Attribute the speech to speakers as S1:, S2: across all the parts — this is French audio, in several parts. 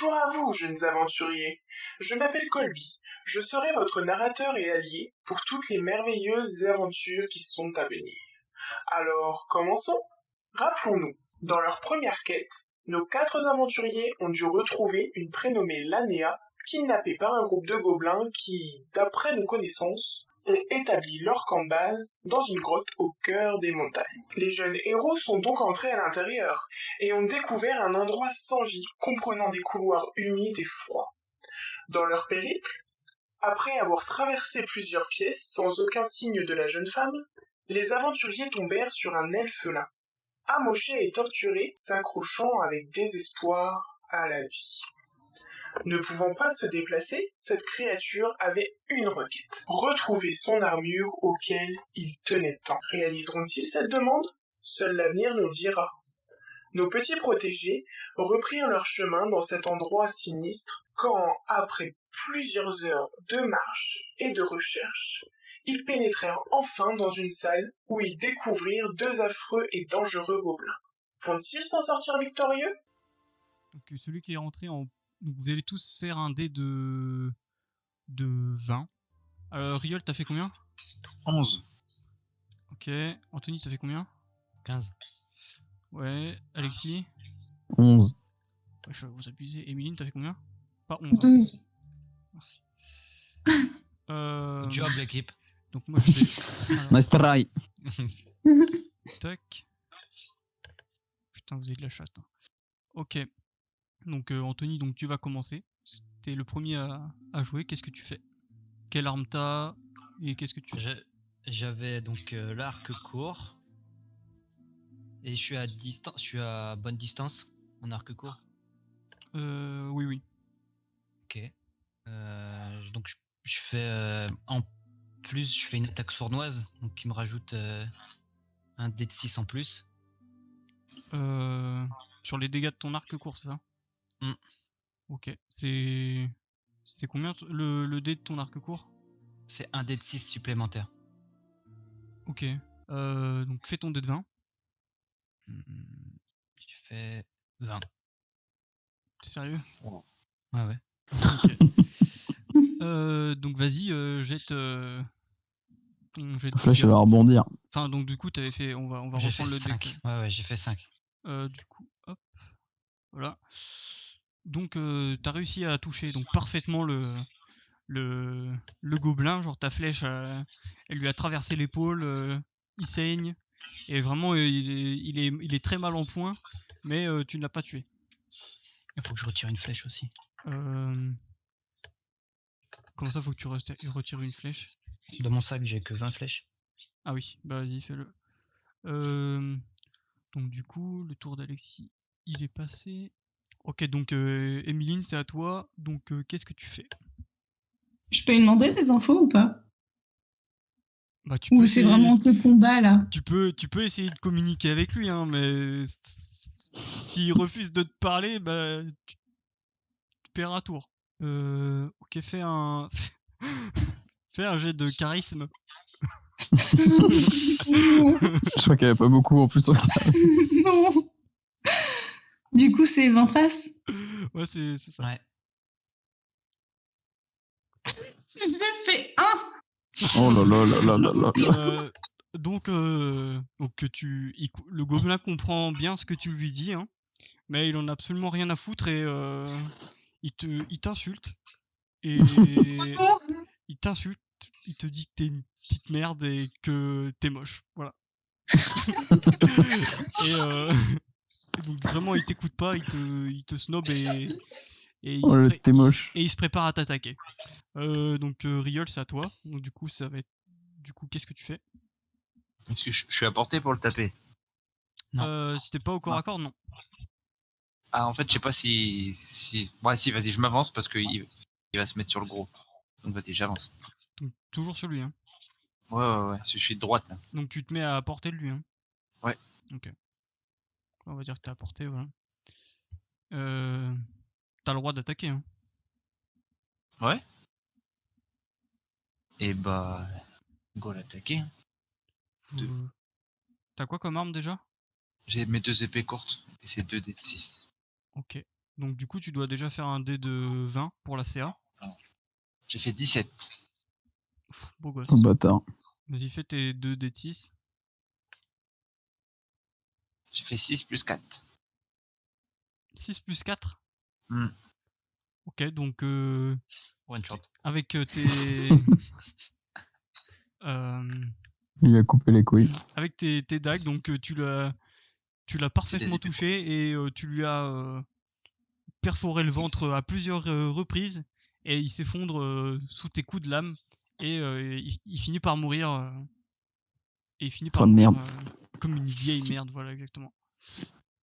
S1: Bonjour à vous, jeunes aventuriers. Je m'appelle Colby. Je serai votre narrateur et allié pour toutes les merveilleuses aventures qui sont à venir. Alors, commençons. Rappelons-nous, dans leur première quête, nos 4 aventuriers ont dû retrouver une prénommée Lanea, kidnappée par un groupe de gobelins qui, d'après nos connaissances, ont établi leur camp de base dans une grotte au cœur des montagnes. Les jeunes héros sont donc entrés à l'intérieur et ont découvert un endroit sans vie, comprenant des couloirs humides et froids. Dans leur périple, après avoir traversé plusieurs pièces sans aucun signe de la jeune femme, les aventuriers tombèrent sur un elfelin, amoché et torturé, s'accrochant avec désespoir à la vie. Ne pouvant pas se déplacer, cette créature avait une requête. Retrouver son armure auquel il tenait tant. Réaliseront-ils cette demande? Seul l'avenir nous le dira. Nos petits protégés reprirent leur chemin dans cet endroit sinistre quand, après plusieurs heures de marche et de recherche, ils pénétrèrent enfin dans une salle où ils découvrirent 2 affreux et dangereux gobelins. Vont-ils s'en sortir victorieux?
S2: Donc celui qui est rentré en... Donc vous allez tous faire un dé de 20. Riol, t'as fait combien?
S3: 11.
S2: Ok. Anthony, t'as fait combien?
S4: 15.
S2: Ouais. Alexis?
S5: 11.
S2: Ouais, je vais vous abuser. Emeline, t'as fait combien? Pas 11.
S6: 12.
S2: Merci.
S4: Good job l'équipe.
S2: Donc moi je vais...
S5: Nice try.
S2: Tac. Putain, vous avez de la chatte. Hein. Ok. Donc Anthony, donc tu vas commencer. T'es le premier à jouer. Qu'est-ce que tu fais? Quelle arme t'as? Et qu'est-ce que tu fais?
S4: J'avais donc l'arc court. Et je suis à bonne distance en arc court.
S2: Oui.
S4: Ok. Donc je fais en plus, je fais une attaque sournoise, donc qui me rajoute un dé de 6 en plus.
S2: Sur les dégâts de ton arc court, c'est ça? Ok. C'est combien le dé de ton arc court?
S4: C'est un dé de 6 supplémentaire.
S2: Ok. Donc fais ton dé de 20.
S4: J'ai fait 20.
S2: T'es sérieux?
S4: Ouais.
S2: Okay. Donc vas-y, jette ton jet de
S5: Flash, elle
S2: dégâts.
S5: va rebondir.
S2: Enfin, donc du coup, t'avais fait. On va
S4: J'ai
S2: reprendre
S4: fait
S2: le
S4: 5.
S2: dé.
S4: Ouais, j'ai fait 5.
S2: Du coup, hop. Voilà. Donc t'as réussi à toucher donc parfaitement le gobelin. Genre ta flèche, elle lui a traversé l'épaule. Il saigne. Et vraiment, il est très mal en point. Mais tu ne l'as pas tué.
S4: Il faut que je retire une flèche aussi.
S2: Comment ça, faut que tu retires une flèche?
S4: De mon sac, j'ai que 20 flèches.
S2: Ah oui, bah vas-y, fais-le. Donc du coup, le tour d'Alexis, il est passé. Ok, donc Emeline, c'est à toi. Donc qu'est-ce que tu fais?
S6: Je peux lui demander des infos ou pas?
S2: Bah, tu
S6: Ou
S2: peux
S6: c'est
S2: essayer...
S6: vraiment le combat là?
S2: Tu peux essayer de communiquer avec lui, hein, mais s'il refuse de te parler, bah tu perds un tour. Ok, fais un jet de charisme.
S5: Je crois qu'il n'y avait pas beaucoup en plus.
S6: Non. Du coup, c'est 20 faces?
S2: Ouais, c'est ça.
S4: Ouais.
S6: Je fait 1.
S5: Oh là là là là là là.
S2: Donc le gobelin comprend bien ce que tu lui dis, hein, mais il en a absolument rien à foutre et il t'insulte. Et il t'insulte, il te dit que t'es une petite merde et que t'es moche, voilà. et donc vraiment il t'écoute pas, il te snob et
S5: t'es moche.
S2: Et il se prépare à t'attaquer. Donc Riol, c'est à toi. Donc du coup ça va être... Du coup, qu'est-ce que tu fais?
S3: Est-ce que je suis à portée pour le taper?
S4: Non.
S2: Si t'es pas au corps à corps, non.
S3: Ah, en fait, je sais pas si... Ouais, si, vas-y, je m'avance parce qu'il va se mettre sur le gros. Donc vas-y, j'avance.
S2: Donc, toujours sur lui, hein.
S3: Ouais, je suis de droite, là.
S2: Donc tu te mets à portée de lui, hein.
S3: Ouais.
S2: Ok. On va dire que t'es à portée, voilà. T'as le droit d'attaquer, hein.
S3: Ouais. Et bah... Go l'attaquer.
S2: T'as quoi comme arme déjà?
S3: J'ai mes 2 épées courtes et c'est 2 dés de 6.
S2: Ok. Donc du coup, tu dois déjà faire un dé de 20 pour la CA.
S3: J'ai fait 17.
S2: Pff, beau gosse.
S5: Oh, bâtard.
S2: Vas-y, fais tes 2 dés de 6.
S3: J'ai fait 6 plus 4.
S2: 6 plus 4.
S3: Hmm.
S2: Ok, donc
S4: One shot.
S2: avec tes...
S5: Il lui a coupé les couilles.
S2: avec tes dagues, donc tu l'as parfaitement touché et tu lui as perforé le ventre à plusieurs reprises et il s'effondre sous tes coups de lame et il finit par mourir. Et il finit par
S5: Sale
S2: mourir
S5: merde.
S2: comme une vieille merde, voilà exactement.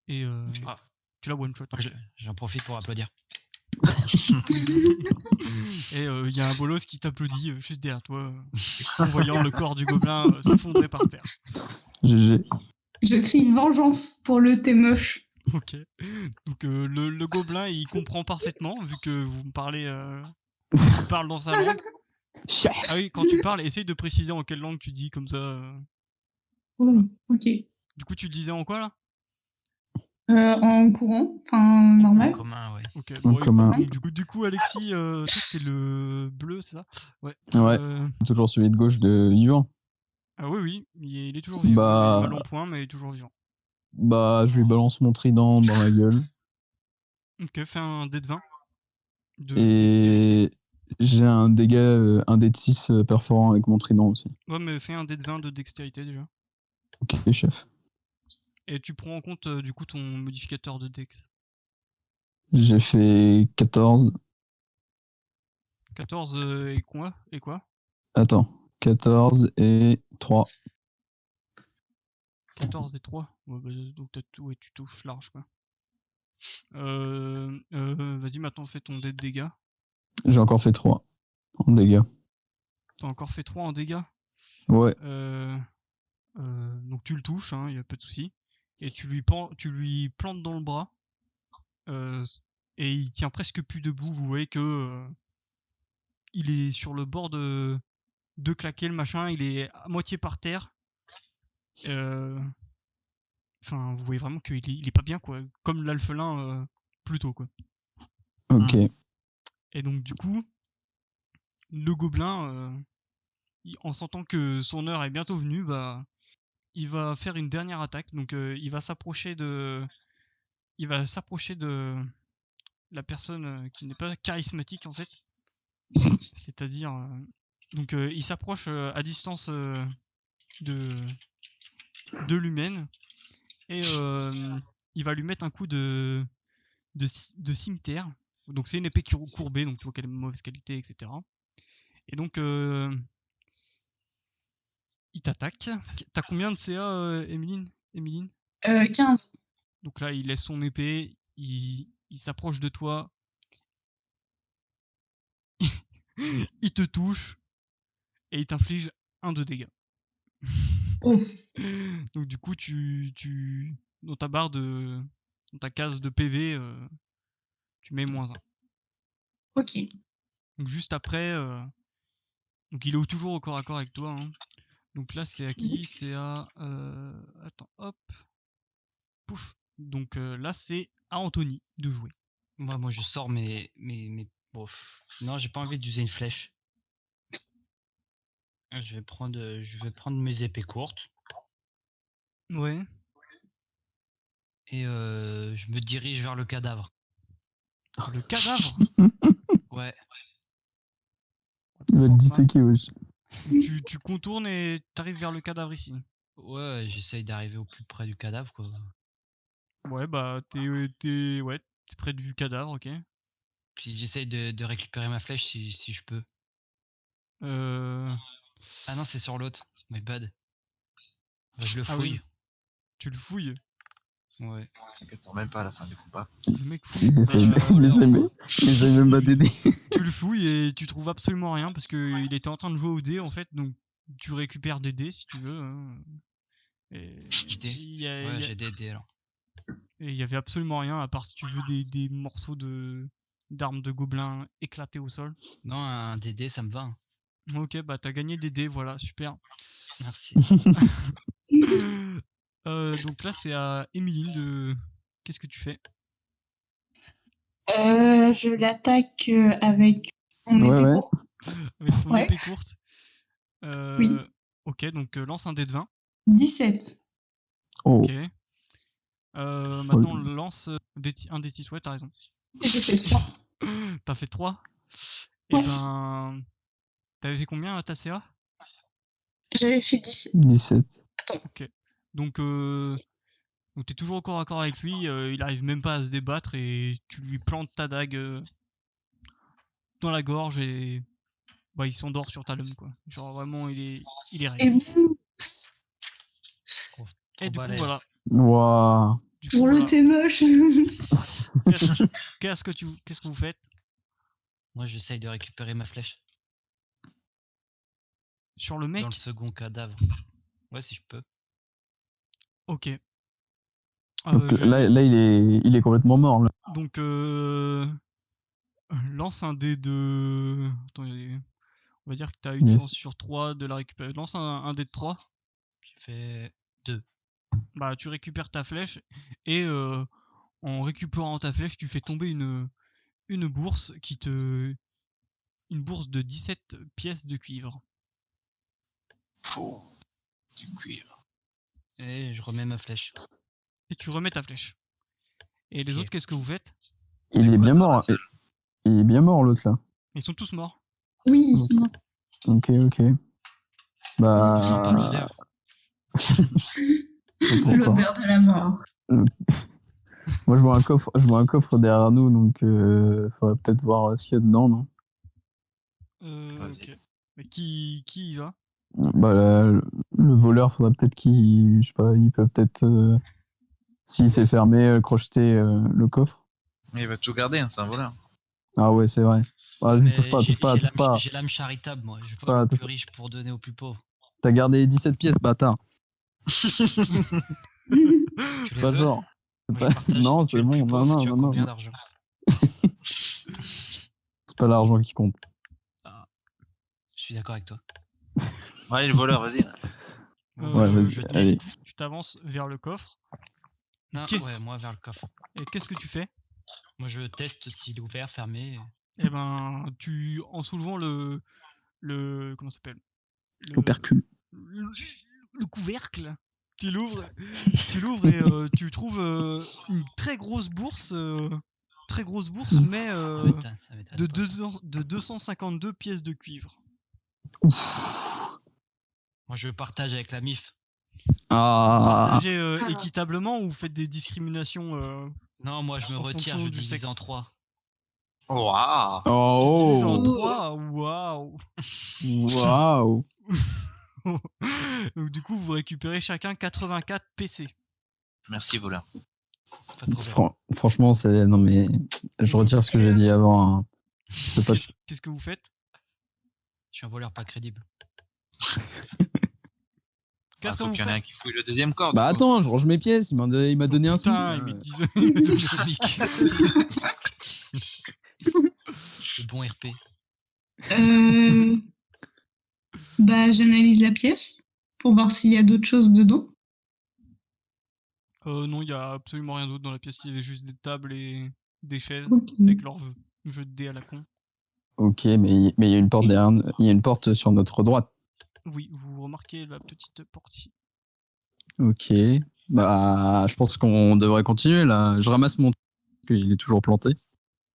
S2: Et
S4: Ah.
S2: tu l'as one shot.
S4: J'en profite pour applaudir.
S2: Et il y a un bolos qui t'applaudit juste derrière toi en voyant le corps du gobelin s'effondrer par terre.
S5: GG.
S6: Je crie vengeance pour le thé moche.
S2: Ok. Donc le gobelin il comprend parfaitement vu que vous me parlez. Il parle dans sa langue. Ah oui, quand tu parles, essaye de préciser en quelle langue tu dis comme ça.
S6: Oh, ok.
S2: Du coup, tu disais en quoi là?
S6: En courant, enfin normal.
S4: En commun, ouais.
S2: Ok.
S5: En
S2: Bon, écoute,
S5: commun.
S2: donc, du coup, Alexis, toi t'es le bleu, c'est ça? Ouais.
S5: Ouais. Toujours celui de gauche de Yvan.
S2: Ah oui, il est toujours vivant.
S5: Bah-
S2: Il est mal en point, mais il est toujours vivant.
S5: Bah, je lui balance mon trident dans la gueule.
S2: Ok, fais un dé de 20. De dextérité.
S5: Et j'ai un dégât, un dé de 6 perforant avec mon trident aussi.
S2: Ouais, mais fais un dé de 20 de dextérité déjà.
S5: Ok, chef.
S2: Et tu prends en compte du coup ton modificateur de dex.
S5: J'ai fait 14.
S2: 14 et quoi?
S5: Attends. 14 et 3.
S2: 14 et 3. Ouais, bah, donc ouais, tu touches large quoi. Vas-y, maintenant fais ton dé de dégâts.
S5: J'ai encore fait 3 en dégâts.
S2: T'as encore fait 3 en dégâts.
S5: Ouais.
S2: Donc tu le touches, hein, y a pas de souci. Et tu lui plantes dans le bras. Et il tient presque plus debout. Vous voyez que il est sur le bord de claquer le machin. Il est à moitié par terre. Enfin, vous voyez vraiment qu'il est pas bien quoi. Comme l'alphelin plus tôt quoi.
S5: Ok.
S2: Et donc du coup, le gobelin, en sentant que son heure est bientôt venue, bah, il va faire une dernière attaque. Donc il va s'approcher de la personne qui n'est pas charismatique en fait. C'est-à-dire, donc il s'approche à distance de l'humaine et il va lui mettre un coup de cimetière. Donc c'est une épée courbée, donc tu vois qu'elle est de mauvaise qualité, etc. Et donc il t'attaque. T'as combien de CA, Emeline
S6: 15.
S2: Donc là, il laisse son épée, il s'approche de toi, il te touche et il t'inflige 1 de dégâts.
S6: Oh.
S2: Donc du coup, dans ta barre dans ta case de PV, tu mets -1.
S6: Ok.
S2: Donc juste après, donc il est toujours au corps à corps avec toi. Hein. Donc là, c'est à qui? C'est à attends, hop, pouf. Donc là, c'est à Anthony de jouer.
S4: Moi, je sors mes... Bof. Non, j'ai pas envie d'user une flèche. Je vais prendre mes épées courtes.
S2: Ouais.
S4: Et je me dirige vers le cadavre.
S2: Le cadavre?
S4: Ouais.
S5: Il va te disséquer, wesh.
S2: Tu contournes et t'arrives vers le cadavre ici.
S4: Ouais, j'essaye d'arriver au plus près du cadavre, quoi.
S2: Ouais, bah t'es près du cadavre, ok.
S4: Puis j'essaye de récupérer ma flèche si je peux. Ah non, c'est sur l'autre. My bad. Bah, je le
S2: Ah
S4: fouille.
S2: oui. Tu le fouilles.
S4: Ouais.
S3: T'attends même pas à la fin du combat.
S2: Le mec fouille.
S5: Il essaye même pas d'aider.
S2: Tu le fouilles et tu trouves absolument rien parce que il était en train de jouer au dé en fait, donc tu récupères des dés si tu veux. Hein. Et
S4: Ouais, j'ai des dés alors.
S2: Et il y avait absolument rien à part si tu veux des morceaux d'armes de gobelins éclatés au sol.
S4: Non, un DD, ça me va. Hein.
S2: Ok, bah t'as gagné des dés, voilà, super.
S4: Merci.
S2: Donc là c'est à Emeline de... Qu'est-ce que tu fais?
S6: Je l'attaque avec mon
S5: Ouais,
S6: épée
S5: ouais.
S6: courte.
S2: Avec ton
S6: Ouais.
S2: épée courte.
S6: Oui.
S2: Ok, donc lance un dé de 20.
S6: 17.
S5: Oh,
S2: Ok. Maintenant, lance un dé de 6. Ouais, t'as raison.
S6: Et j'ai fait 3.
S2: T'as fait 3. Et
S6: Ouais.
S2: ben. T'avais fait combien à ta CA?
S6: J'avais fait 17.
S5: 17.
S2: Donc t'es toujours au corps à corps avec lui, il arrive même pas à se débattre et tu lui plantes ta dague dans la gorge et bah il s'endort sur ta lame quoi. Genre vraiment il est
S6: Et
S2: raide.
S6: boum,
S4: Trop
S2: Et du coup
S4: balèze.
S2: voilà.
S5: Waouh.
S2: Du coup,
S6: pour le
S2: voilà.
S6: thé moche.
S2: Qu'est-ce que vous faites
S4: Moi, j'essaye de récupérer ma flèche
S2: sur le mec?
S4: dans le second cadavre. Ouais, si je peux.
S2: Ok.
S5: Donc là, il est complètement mort. Là.
S2: Donc lance un dé de. Attends, on va dire que t'as une
S5: Yes.
S2: chance sur 3 de la récupérer. Lance un dé de 3.
S4: J'ai fait 2.
S2: Bah tu récupères ta flèche et en récupérant ta flèche, tu fais tomber une bourse une bourse de 17 pièces de cuivre.
S3: Pouh, du cuivre.
S4: Et je remets ma flèche.
S2: Et tu remets ta flèche. Et les
S4: Ok.
S2: autres, qu'est-ce que vous faites?
S5: Il est
S3: quoi
S5: bien
S3: dans la
S5: mort.
S3: salle
S5: Il est bien mort, l'autre, là.
S2: Ils sont tous morts.
S6: Oui, ils sont morts.
S5: Ok.
S4: On sent pas
S5: Bah.
S4: l'odeur.
S5: Pourquoi
S6: L'odeur de la mort.
S5: Moi, je vois un coffre derrière nous, donc faudrait peut-être voir ce qu'il y a dedans, non?
S3: Vas-y.
S2: Ok. Mais qui y va?
S5: Bah, le voleur, faudrait peut-être je sais pas, il peut peut-être, s'il s'est fermé, crocheter le coffre.
S3: Mais il va tout garder, hein, c'est un voleur.
S5: Ah ouais, c'est vrai. Vas-y,
S4: Mais
S5: touche pas.
S4: j'ai l'âme charitable, moi. Je
S5: pas,
S4: vole aux
S5: touche
S4: plus riches pour donner aux plus pauvres.
S5: T'as gardé 17 pièces, bâtard.
S4: Tu les
S5: Pas
S4: veux?
S5: genre.
S4: Moi,
S5: Pas-
S4: je partage.
S5: Non,
S4: Tu es
S5: c'est
S4: le plus
S5: bon.
S4: pauvre, tu as
S5: Non.
S4: combien d'argent?
S5: C'est pas l'argent qui compte.
S4: Je suis d'accord avec toi.
S3: Bon, allez, le voleur, vas-y.
S5: Ouais, vas-y,
S4: je
S5: allez.
S4: teste.
S2: Tu t'avances vers le coffre.
S4: Non,
S2: Qu'est-ce-
S4: ouais, moi vers le coffre.
S2: Et qu'est-ce que tu fais?
S4: Moi, je teste s'il est ouvert, fermé.
S2: Eh ben, en soulevant comment ça s'appelle?
S5: Opercule.
S2: Le couvercle. Tu l'ouvres et tu trouves une très grosse bourse, mais
S4: Ça m'étonne, ça m'étonne
S2: de,
S4: pas.
S2: de 252 pièces de cuivre.
S5: Ouf.
S4: Moi, je partage avec la MIF.
S5: Ah.
S2: Partagez équitablement ou vous faites des discriminations
S4: Non, moi, je me
S2: En
S4: retire,
S2: fonction
S4: je
S2: du
S4: divise
S2: sexe.
S4: en 3.
S3: Waouh.
S2: Tu divises en
S5: Oh.
S2: 3. Waouh.
S5: Waouh.
S2: Donc, du coup, vous récupérez chacun 84 PC.
S3: Merci, voleur.
S4: Pas de problème.
S5: Franchement, c'est. Non, mais. Je retire ce que j'ai dit avant. Hein. C'est pas.
S2: Qu'est-ce que vous faites?
S4: Je suis un voleur pas crédible.
S2: Qu'est-ce que
S3: Faut
S2: vous
S3: qu'il y en ait
S2: faites?
S3: un qui fouille le deuxième corps.
S5: Bah
S3: du coup.
S5: attends, je range mes pièces. Il m'a donné un SMIC.
S2: Putain, il
S5: là.
S2: met 10 il met 10
S4: SMIC. Le bon RP.
S6: Bah, j'analyse la pièce pour voir s'il y a d'autres choses dedans.
S2: Non, il y a absolument rien d'autre dans la pièce. Il y avait juste des tables et des chaises
S6: Ok.
S2: avec leur jeu de dés à la con.
S5: Ok, mais il y a une porte derrière. Il y a une porte sur notre droite.
S2: Oui, vous remarquez la petite porte ici.
S5: Ok. Bah, je pense qu'on devrait continuer là. Je ramasse mon. Il est toujours planté.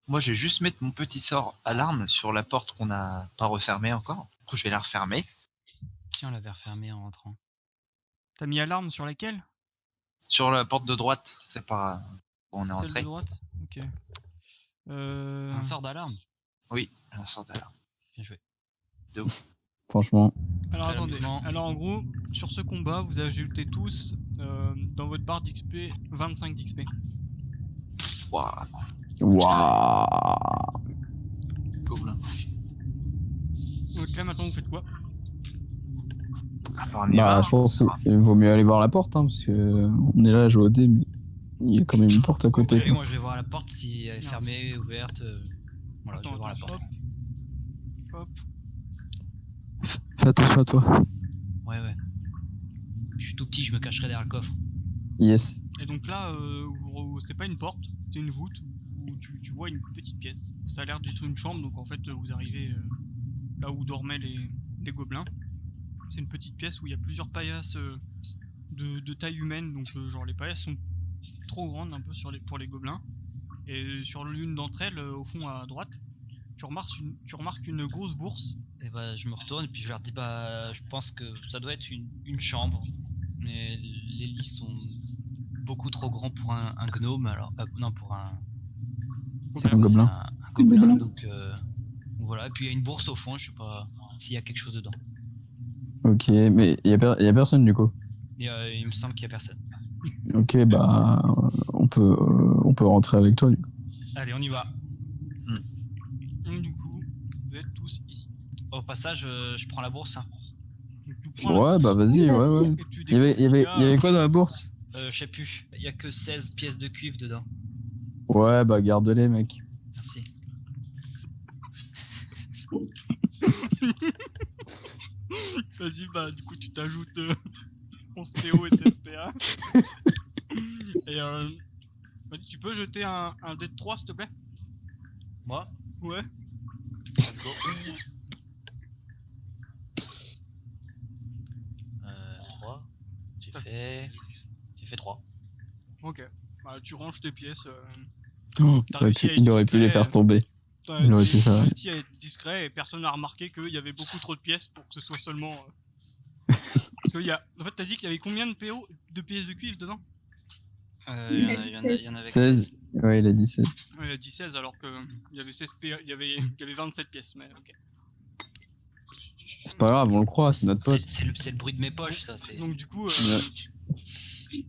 S3: Moi, je vais juste mettre mon petit sort alarme sur la porte qu'on n'a pas refermée encore. Du coup, je vais la refermer.
S4: Tiens, on l'avait refermé en rentrant.
S2: T'as mis alarme sur laquelle?
S3: Sur la porte de droite, c'est pas où on est
S2: Celle
S3: entré.
S2: de droite? Ok.
S4: Un sort d'alarme.
S3: Oui, un sort d'alarme.
S4: Bien joué.
S5: Franchement.
S2: Alors attendez,
S4: Amusement.
S2: alors en gros, sur ce combat, vous ajoutez tous dans votre barre d'XP 25 d'XP.
S3: Waouh.
S5: Waouh.
S3: Gobelin.
S2: Donc là maintenant vous faites quoi?
S3: Alors, on y
S5: Bah,
S3: va.
S5: je pense qu'il vaut mieux aller voir la porte, hein, parce que on est là à jouer au dé, mais il y a quand même une porte à côté.
S4: Ok, moi je vais voir la porte si elle est fermée, ouverte. Voilà, je vais voir la porte.
S2: Hop.
S5: Fais attention à toi.
S4: Ouais. Je suis tout petit, je me cacherai derrière le coffre.
S5: Yes.
S2: Et donc là, c'est pas une porte, c'est une voûte. Vous donc tu vois une petite pièce. Ça a l'air d'être une chambre, donc en fait vous arrivez là où dormaient les gobelins. C'est une petite pièce où il y a plusieurs paillasses de taille humaine, donc genre les paillasses sont trop grandes un peu pour les gobelins. Et sur l'une d'entre elles, au fond à droite, tu remarques une grosse bourse.
S4: Et bah, je me retourne et puis je leur dis bah je pense que ça doit être une chambre. Mais les lits sont beaucoup trop grands pour un gnome, alors non pour un
S5: gobelin.
S4: un gobelin, donc voilà. Et puis il y a une bourse au fond, je sais pas s'il y a quelque chose dedans.
S5: Ok, mais il y a personne du coup.
S4: Et, il me semble qu'il y a personne.
S5: Ok, bah on peut rentrer avec toi. Du coup.
S4: Allez, on y va.
S2: Et du coup, vous êtes tous ici.
S4: Au passage, je prends la bourse. Hein.
S2: Donc, tu prends la
S5: Ouais, bah
S2: bourse
S5: vas-y,
S6: Oui,
S5: ouais.
S2: et tu
S5: Il y avait quoi dans la bourse?
S4: Je sais plus. Il y a que 16 pièces de cuivre dedans.
S5: Ouais, bah garde-les, mec.
S4: Merci.
S2: Vas-y, bah du coup tu t'ajoutes 11 PO et 16 PA. Et bah, tu peux jeter un dé de 3 s'il te plaît?
S4: Moi,
S2: Ouais.
S4: let's go. 3. J'ai fait 3.
S2: Ok. Bah, tu ranges tes pièces.
S5: Oh,
S2: T'as réussi à être
S5: il aurait pu les
S2: discret.
S5: faire tomber.
S2: T'as
S5: Il aurait pu faire.
S2: réussi à être discret et personne n'a remarqué qu'il y avait beaucoup trop de pièces pour que ce soit seulement. Parce qu'il y a. En fait, t'as dit qu'il y avait combien de PO de pièces de cuivre dedans?
S4: Il y en avait
S5: 16. Ouais, il a dit 16.
S2: Ouais, il a dit 16 alors que il y avait 16 PO, il y avait 27 pièces, mais ok.
S5: C'est pas grave, on le croit, c'est notre pote.
S4: C'est le bruit de mes poches, ça.
S2: Donc du coup,
S5: Ouais.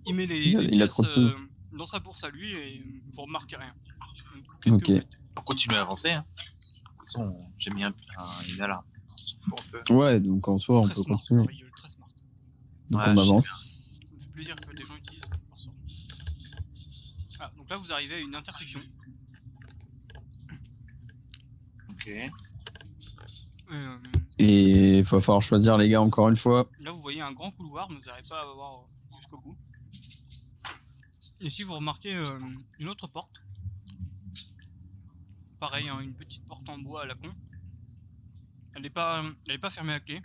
S2: il met les
S5: Il a
S2: pièces
S5: trop de sous.
S2: dans sa bourse à lui et vous remarquez rien. Donc, qu'est-ce
S5: Ok.
S2: que vous faites?
S3: Pour continuer à avancer. Hein. De toute façon, j'ai mis une alarme. Pour un peu.
S5: Ouais, donc en soi, on
S2: Très
S5: peut
S2: smart,
S5: continuer.
S2: ça rigole, très smart.
S5: Donc
S3: Ouais,
S5: on
S3: je sais
S5: avance.
S2: Ça me fait plaisir que des gens utilisent leur sort. Ah, donc là vous arrivez à une intersection.
S3: Ok.
S5: Et il va falloir choisir les gars encore une fois.
S2: Là vous voyez un grand couloir, mais vous n'arrivez pas à voir jusqu'au bout. Ici vous remarquez une autre porte. Pareil, hein, une petite porte en bois à la con. Elle n'est pas fermée à clé.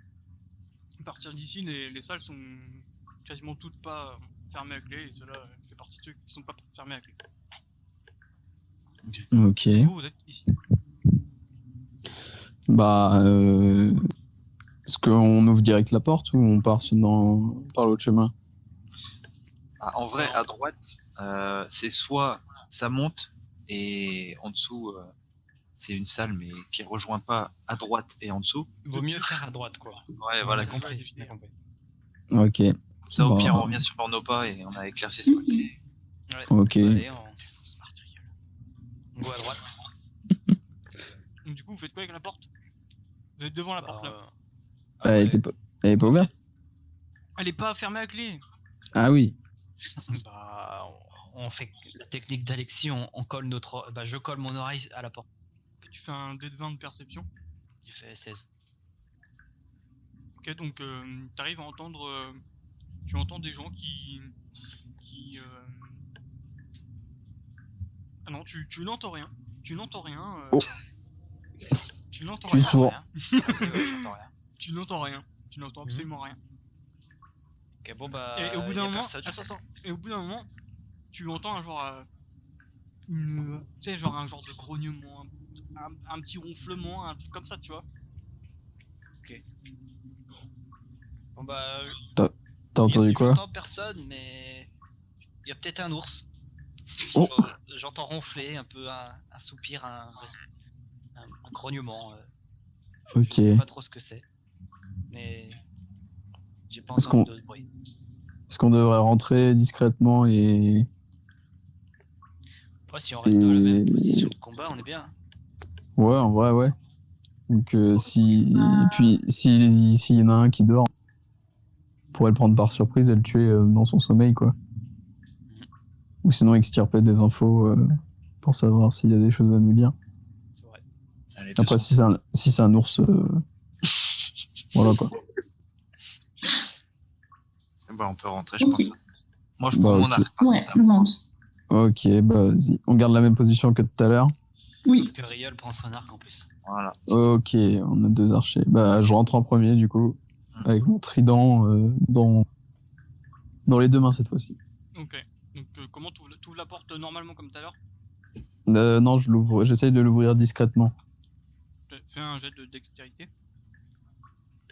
S2: À partir d'ici, les salles sont quasiment toutes pas fermées à clé, et cela fait partie de ceux qui sont pas fermés à clé.
S5: Ok.
S2: Vous êtes ici.
S5: Bah, est-ce qu'on ouvre direct la porte ou on part par l'autre chemin?
S3: Ah, en vrai, à droite, c'est soit ça monte et en dessous, c'est une salle mais qui rejoint pas à droite et en dessous.
S4: Vaut mieux faire à droite, quoi.
S3: Ouais, voilà.
S4: On a
S3: Comme
S4: compris.
S2: j'ai compris.
S5: Ok.
S3: ça, au
S5: Bah.
S3: pire, on revient sur nos pas et on a éclairci ce côté.
S4: Ouais.
S5: Ok.
S4: Allez,
S2: Smart, rigole.
S4: on go à droite.
S2: Donc du coup, vous faites quoi avec la porte? Vous êtes devant la porte là.
S5: Elle est pas ouverte?
S2: Elle est pas fermée à clé.
S5: Ah oui.
S4: Bah, on fait la technique d'Alexis, on colle notre. Bah, je colle mon oreille à la porte.
S2: Tu fais un dé de 20 de perception.
S4: J'ai fait 16.
S2: Ok, donc t'arrives à entendre. Tu entends des gens qui. Ah non, tu n'entends rien. Tu n'entends rien.
S5: Oh.
S2: Tu n'entends
S5: Tu
S2: rien.
S5: sourd.
S4: J'entends rien.
S2: Tu n'entends rien. Tu n'entends absolument rien.
S4: Ok, bon bah.
S2: Et au bout d'un
S4: y a
S2: moment,
S4: personne.
S2: attends. Et au bout d'un moment, tu entends un genre, tu sais, genre un genre de grognement, un petit ronflement, un truc comme ça, tu vois.
S4: Bon bah.
S5: T'as entendu quoi?
S4: J'entends personne, mais il y a peut-être un ours.
S5: Oh.
S4: J'entends ronfler un peu, un soupir, un grognement.
S5: Ok.
S4: Je sais pas trop ce que c'est, mais j'ai pas
S5: Est-ce
S4: entendu de bruit.
S5: Est-ce qu'on devrait rentrer discrètement et...
S4: Ouais, si on reste dans la même
S5: Et-
S4: position de combat, on est bien.
S5: Ouais, en vrai, ouais. Donc si... Et puis s'il y en a un qui dort, on pourrait le prendre par surprise et le tuer dans son sommeil, quoi. Ou sinon extirper des infos pour savoir s'il y a des choses à nous dire.
S4: C'est vrai.
S3: Allez,
S5: Après, si c'est un ours... voilà, quoi.
S3: bah, on peut rentrer, je pense. Moi, je prends
S6: Ok.
S3: mon arc.
S6: Ouais, on monte.
S5: Ok, bah vas-y. On garde la même position que tout à l'heure.
S6: Oui.
S4: Sauf que Riol prend son arc en plus.
S3: Voilà. c'est ça.
S5: Ok, on a 2 archers. Bah je rentre en premier du coup, avec mon trident dans les 2 mains cette fois-ci.
S2: Ok. Donc comment tu ouvres la porte normalement comme tout à l'heure?
S5: Non, je l'ouvre. J'essaye de l'ouvrir discrètement.
S2: Fais un jet de dextérité.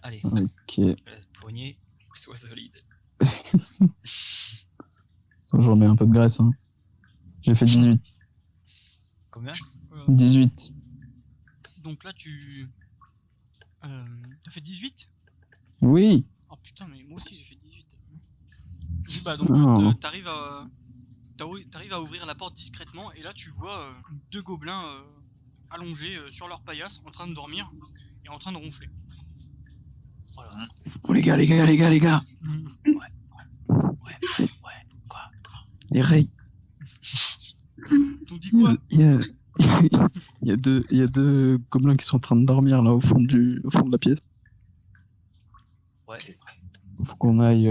S4: Allez,
S5: Ok.
S4: je laisse poignée, sois solide.
S5: Je remets un peu de graisse. Hein. J'ai fait 18.
S4: Combien?
S5: 18.
S2: Donc là tu... T'as fait 18?
S5: Oui.
S2: Oh putain, mais moi aussi j'ai fait 18. Oui, bah donc
S5: Oh.
S2: t'arrives à ouvrir la porte discrètement et là tu vois 2 gobelins allongés sur leur paillasse en train de dormir et en train de ronfler. Voilà.
S5: Oh les gars.
S4: Quoi?
S5: Les rails.
S2: T'ont dit quoi?
S5: Il y a deux gobelins qui sont en train de dormir là au fond de la pièce.
S4: Ouais,
S5: Faut qu'on aille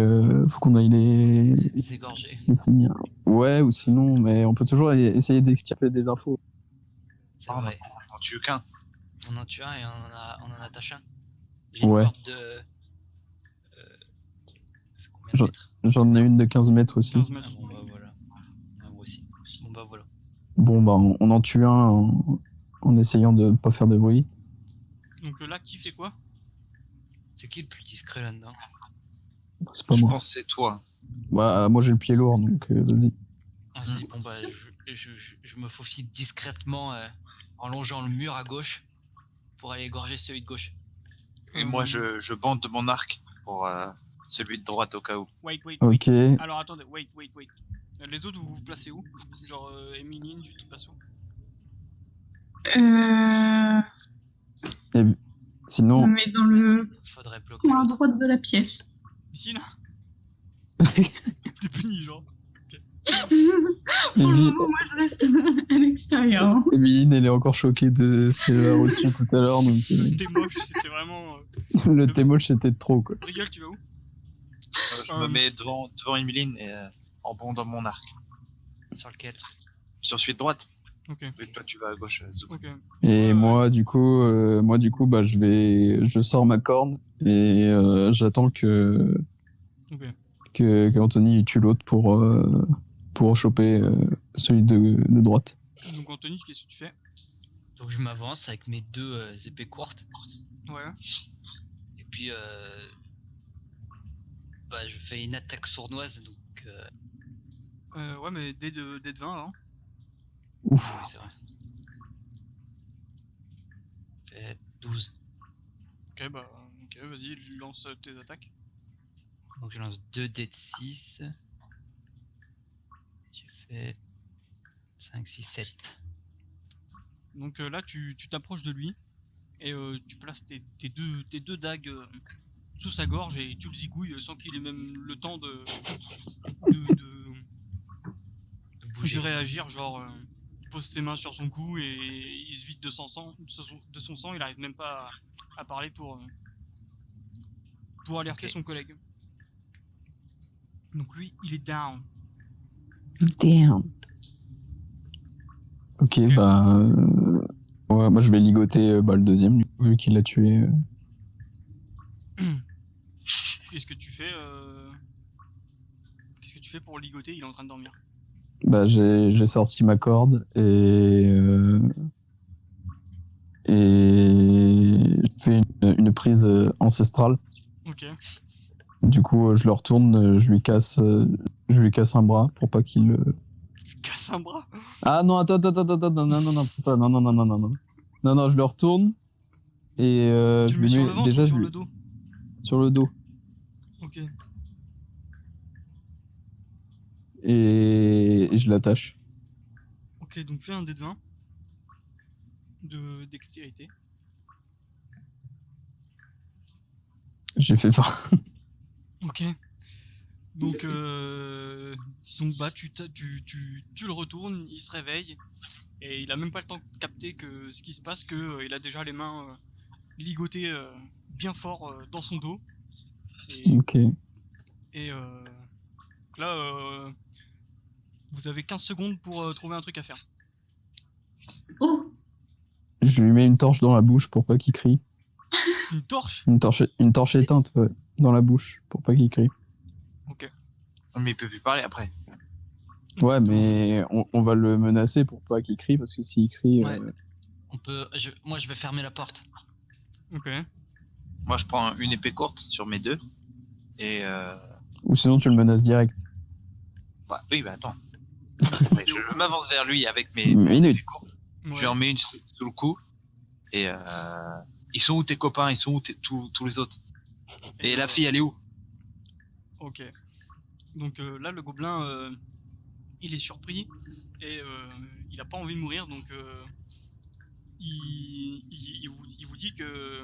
S5: les
S4: égorgé.
S5: finir. Ouais, ou sinon, mais on peut toujours essayer d'extirper des infos.
S4: C'est
S3: Ah,
S4: vrai.
S3: On en tue qu'un.
S4: On en tue un et on en attache un. J'ai
S5: Ouais.
S4: une corde de. C'est combien de
S5: Je-
S4: mètres?
S5: J'en ai une de 15 mètres aussi.
S2: 15
S4: Ah
S2: mètres.
S4: bon, bah voilà. Ah, moi aussi. Bon, bah voilà.
S5: Bon, bah, on en tue un en essayant de pas faire de bruit.
S2: Donc là qui fait quoi?
S4: C'est qui le plus discret là-dedans?
S5: C'est pas
S3: Je
S5: moi.
S3: pense que c'est toi.
S5: Bah, moi j'ai le pied lourd, donc vas-y.
S4: Ah si, bon bah je me faufile discrètement en longeant le mur à gauche pour aller égorger celui de gauche.
S3: Et moi, je bande de mon arc pour celui de droite au cas où.
S2: Wait.
S5: Ok.
S2: Alors attendez, wait. Les autres vous vous placez où? Genre Emeline, tu te places où?
S5: Et sinon,
S6: On met dans le
S4: Faudrait bloquer.
S6: coin à droite de la pièce.
S2: Ici là? T'es puni genre.
S6: Pour le
S5: Evie-
S6: moment, moi, je reste à l'extérieur. hein.
S5: Emeline, elle est encore choquée de ce qu'elle a reçu tout à l'heure, donc
S2: T'es moche, c'était vraiment...
S5: le témoche c'était trop quoi.
S2: Rigole, tu vas où?
S3: Je me mets devant Emeline et en bondant mon arc.
S4: Sur lequel?
S3: Sur celui de droite.
S2: Ok.
S3: Vu que toi, tu vas à gauche, Zouk.
S2: Ok.
S5: Et
S2: Ouais.
S5: moi du coup, bah je sors ma corde et j'attends que
S2: Ok.
S5: Anthony tue l'autre pour choper celui de droite.
S2: Donc Anthony, qu'est-ce que tu fais?
S4: Donc je m'avance avec mes 2 épées courtes
S2: Ouais.
S4: et puis bah, je fais une attaque sournoise donc
S2: Ouais, mais dès de 20 là. Hein.
S5: Ouf.
S4: oui c'est vrai. Fait 12.
S2: Ok, bah, ok, vas-y, lance tes attaques.
S4: Donc je lance 2 dés de 6. J'ai fait 5, 6, 7.
S2: Donc là, tu t'approches de lui et tu places tes deux dagues sous sa gorge et tu le zigouilles sans qu'il ait même le temps de
S4: Bouger.
S2: réagir. Genre, il pose ses mains sur son cou et il se vide de son sang. Il arrive même pas à parler pour alerter
S4: Ok.
S2: son collègue. Donc lui, il est down.
S5: Damn. Ok, bah. Ouais, moi je vais ligoter le deuxième, du coup, vu qu'il l'a tué.
S2: Qu'est-ce que tu fais pour le ligoter? Il est en train de dormir.
S5: Bah, j'ai sorti ma corde et je fais une prise ancestrale.
S2: Ok.
S5: Du coup, je le retourne, je lui casse un bras pour pas qu'il.
S2: Tu casses un bras?
S5: Ah non, attends, non, je le retourne et
S2: Tu
S5: je
S2: le mets
S5: lui
S2: sur
S5: mets
S2: le ventre
S5: déjà
S2: ou sur le dos?
S5: sur le dos
S2: Ok.
S5: et je l'attache.
S2: Ok, donc fais un dé de 20 de dextérité.
S5: J'ai fait 20.
S2: Ok. Donc bah tu le retournes, il se réveille et il a même pas le temps de capter que ce qui se passe, que il a déjà les mains ligotées bien fort dans son dos. Et,
S5: Ok.
S2: et là Vous avez 15 secondes pour trouver un truc à faire.
S6: Oh,
S5: Je lui mets une torche dans la bouche pour pas qu'il crie.
S2: Une torche.
S5: Une torche éteinte, ouais, dans la bouche pour pas qu'il crie.
S2: Ok.
S3: Mais il peut plus parler après.
S5: Ouais, mais on va le menacer pour pas qu'il crie, parce que s'il crie...
S4: Ouais. Moi, je vais fermer la porte.
S2: Ok.
S3: Moi, je prends une épée courte sur mes deux. Et
S5: Ou sinon, tu le menaces direct.
S3: bah, oui, bah attends. Ouais, je m'avance vers lui avec mes
S5: Minute.
S3: épées courtes.
S2: Ouais.
S3: Je lui en mets une sous le cou. Et ils sont où tes copains? Ils sont où tous les autres? Et la fille, elle est où?
S2: Ok. Donc là, le gobelin, il est surpris et il a pas envie de mourir, donc il vous dit que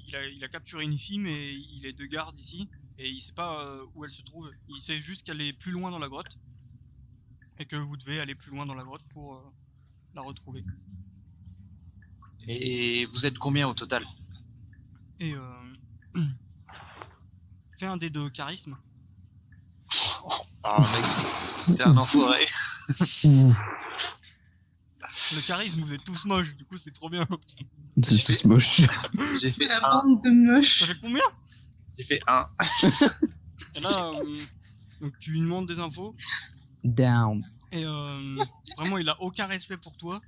S2: il a capturé une fille, mais il est de garde ici et il sait pas où elle se trouve. Il sait juste qu'elle est plus loin dans la grotte et que vous devez aller plus loin dans la grotte pour la retrouver.
S3: Et vous êtes combien au total?
S2: Et fais un dé de charisme.
S3: Ah mec, t'es un enfoiré.
S2: Le charisme, vous êtes tous moches, du coup c'est trop bien.
S5: C'est tous moche.
S3: J'ai fait
S6: la
S3: un.
S6: bande de moches.
S2: Ça fait combien?
S3: J'ai fait un.
S2: Et là, donc tu lui demandes des infos
S5: Down.
S2: et vraiment il a aucun respect pour toi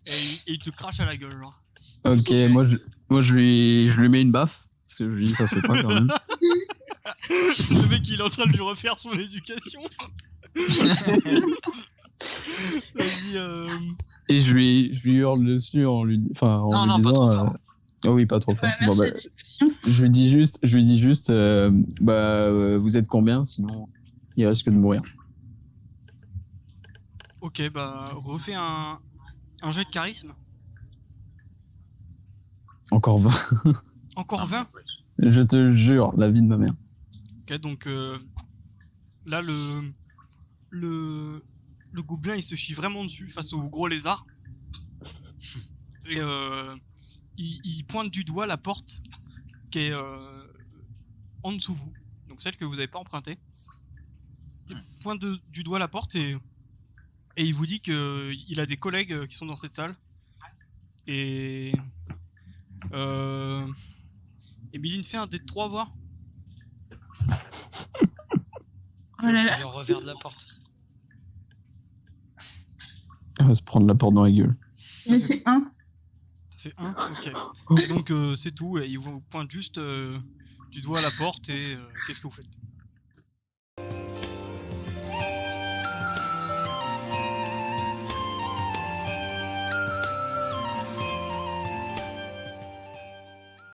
S2: et il te crache à la gueule genre.
S5: Ok, moi je lui mets une baffe, parce que je lui dis ça se fait pas quand même.
S2: Le mec il est en train de lui refaire son éducation. Vas-y,
S5: Et je lui hurle dessus en lui
S3: Non,
S5: lui
S3: pas
S5: disant...
S3: trop fort.
S5: Oh oui, pas trop fort.
S6: Ouais,
S5: Bon,
S6: merci
S5: bah,
S6: la discussion.
S5: je lui dis juste vous êtes combien, sinon il risque de mourir.
S2: ok, bah refais un jet de charisme.
S5: Encore 20.
S2: Encore 20.
S5: Je te jure, la vie de ma mère.
S2: Ok, donc là le gobelin il se chie vraiment dessus face au gros lézard. Et il pointe du doigt la porte qui est en dessous de vous, donc celle que vous n'avez pas empruntée. Il pointe du doigt la porte et il vous dit qu'il a des collègues qui sont dans cette salle. Et Emeline fait un dé de 3 voir.
S6: Oh là
S4: Je
S6: là.
S4: lui revers de la porte.
S5: Elle va se prendre la porte dans la gueule.
S6: J'ai fait un.
S2: Ça fait 1, ok. Et donc c'est tout, et il vous pointe juste du doigt à la porte et qu'est-ce que vous faites?